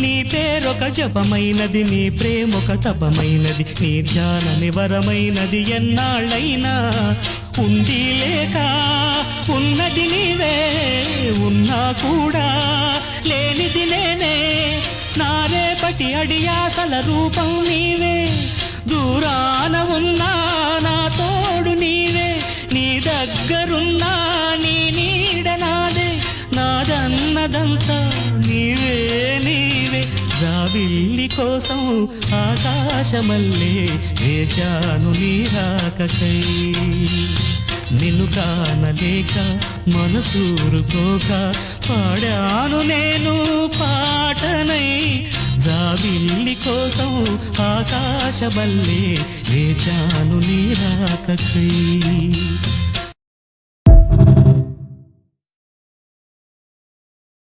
నీ పేరొక జపమైనది, నీ ప్రేమొక తపమైనది, నీ ధ్యాన నివరమైనది. ఎన్నాళ్ళైనా ఉంది లేక ఉన్నది నీవే, ఉన్నా కూడా లేనిది నేనే. నా రేపటి అడియాసల రూపం నీవే, దూరాన ఉన్నా నా తోడు నీవే, నీ దగ్గరున్నా నీ నీడ నాదే, నాదన్నదంతా నీవే నీవే. జాబిల్లి కోసం ఆకాశమల్లే వేచాను నీ రాకకై, నిన్ను కానలేక మనసూరుకోక పాడాను నేను పాటనై. జాబిల్లి కోసం ఆకాశమల్లే వేచాను నీ రాకకై.